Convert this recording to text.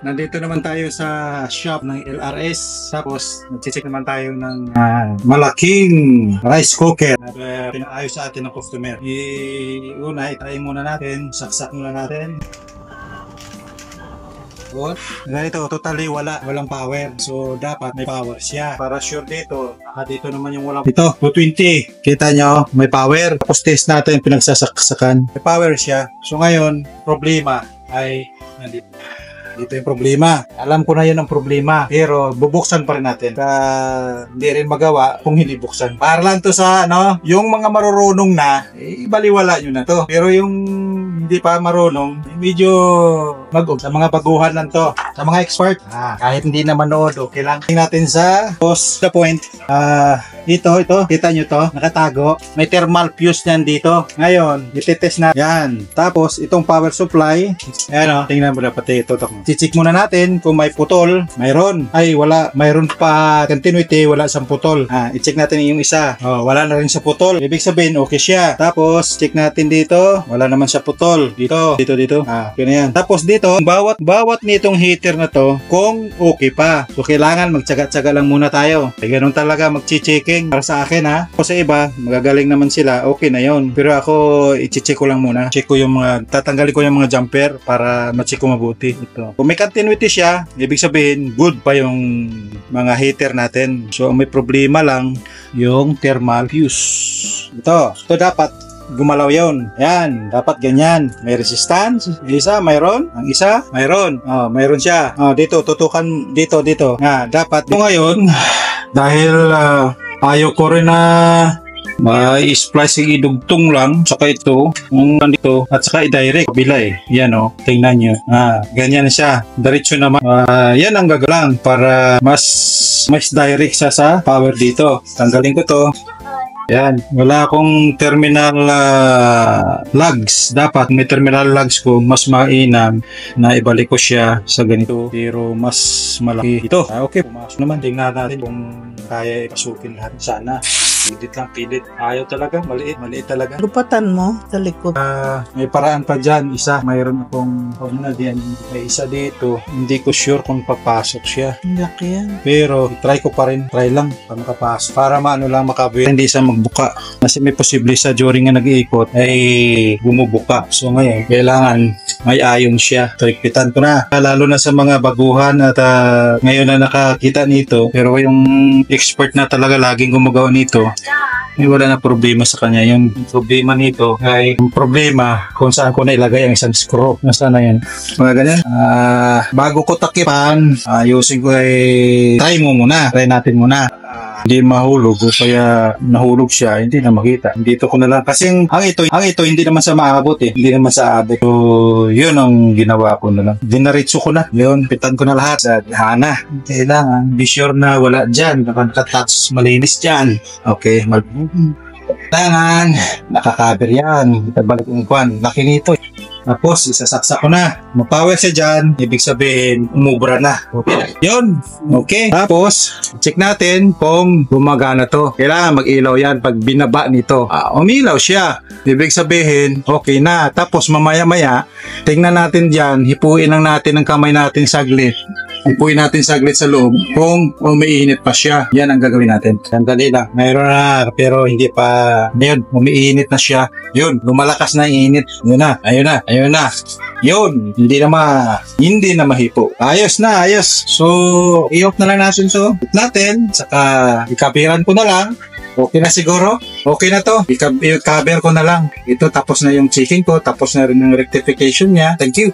Nandito naman tayo sa shop ng LRS. Tapos, nag-check naman tayo ng malaking rice cooker na pinaayos sa atin ng customer. Una, itry muna natin. Saksak muna natin. Ganito, totally walang power. So, dapat may power siya. Para sure dito, dito naman yung walang. Ito, 220. Kita nyo, may power. Tapos test natin, pinagsasaksakan. May power siya. So, ngayon, problema ay nandito. Dito yung problema. Alam ko na yun ang problema. Pero bubuksan pa rin natin. Hindi rin magawa kung hindi buksan. Para lang to sa yung mga marurunong na, ibaliwala nyo na to. Pero yung hindi pa marunong, medyo sa mga baguhan lang to. Sa mga expert, kahit hindi na manood, okay lang. Tingnan natin sa post the point. Ito, kita nyo to, nakatago. May thermal fuse niyan dito. Ngayon, ititest na yan. Tapos, itong power supply, ayan tingnan mo na pati ito. Chichik muna natin kung may putol. Mayroon. Ay, wala. Mayroon pa continuity, wala siyang putol. I-check natin yung isa. Wala na rin sa putol. Ibig sabihin, okay siya. Tapos, check natin dito. Wala naman siya putol. Dito. Okay na yan. Tapos dito, bawat nitong heater na to, kung okay pa. So, kailangan magtsaga-tsaga lang muna tayo. Ganun talaga mag-checking para sa akin O sa iba, magagaling naman sila. Okay na yon. Pero ako, i-check ko lang muna. Check ko yung tatanggalin ko yung mga jumper para ma-check ko mabuti. Ito. Kung may continuity siya, ibig sabihin, good pa yung mga heater natin. So, may problema lang yung thermal fuse. Ito dapat gumalaw yun. Yan, dapat ganyan. May resistance. Isa, mayroon. Ang isa, mayroon. Mayroon siya. Dito, tutukan dito. Dapat. Ngayon, dahil ayaw ko rin na may splicing idugtong lang saka ito nandito at saka i-direct kabila yan tingnan nyo ganyan siya diretso naman yan ang gagalang para mas direct siya sa power dito. Tanggalin ko to. Yan, wala akong terminal lugs. Dapat may terminal lugs ko mas mainam na ibalik ko siya sa ganito pero mas malaki ito. Okay, pumasok naman. Tingnan natin kung kaya ipasukin lahat sana. Pilit. Ayaw talaga. Maliit talaga. Lupatan mo sa likod. May paraan pa dyan. Isa. Mayroon akong diyan. May isa dito. Hindi ko sure kung papasok siya. Laki yan. Pero, try ko pa rin. Try lang para makapasok. Para lang makabit. Hindi siya magbuka. Kasi may posible sa during nga nag-iikot ay bumubuka. So ngayon, kailangan may ayon siya. Trikpitan ko na. Lalo na sa mga baguhan at ngayon na nakakita nito. Pero yung expert na talaga laging gumagawa nito, wala na problema sa kanya. Yung problema nito ay yung problema kung saan ko na ilagay ang isang screw. Nasaan na yan? Mga ganyan. Bago ko takipan, ayusin ko try natin muna. Hindi mahulog o kaya nahulog siya, hindi na makita. Dito ko na lang. Kasi ang ito hindi naman sa maabot Hindi naman sa abot. So, yun ang ginawa ko na lang. Dinaritso ko na. Yun, pitan ko na lahat sa hana. Kailangan, be sure na wala dyan. Nakatouch malinis dyan. Okay, kailangan, nakakaber yan. Balik yung kwan. Laki nito. Tapos, isasaksak ko na. Mapower siya dyan. Ibig sabihin, umubra na. Okay. Yun. Okay. Tapos, check natin kung gumagana to. Kailangan mag-ilaw yan pag binaba nito. Umilaw siya. Ibig sabihin, okay na. Tapos, mamaya-maya, tingnan natin dyan. Hipuin lang natin ang kamay natin saglit. Hipuin natin saglit sa loob kung umiinit pa siya. Yan ang gagawin natin. Sandali lang. Mayroon na, pero hindi pa. Yun, umiinit na siya. Yun, lumalakas na init. Yun na. Ayun na. Yun, hindi na mahipo. Ayos na. So, i-off na lang natin to. Saka ikabiran ko na lang. Okay na siguro? Okay na to. I-cover ko na lang. Ito, tapos na yung checking ko. Tapos na rin yung rectification niya. Thank you.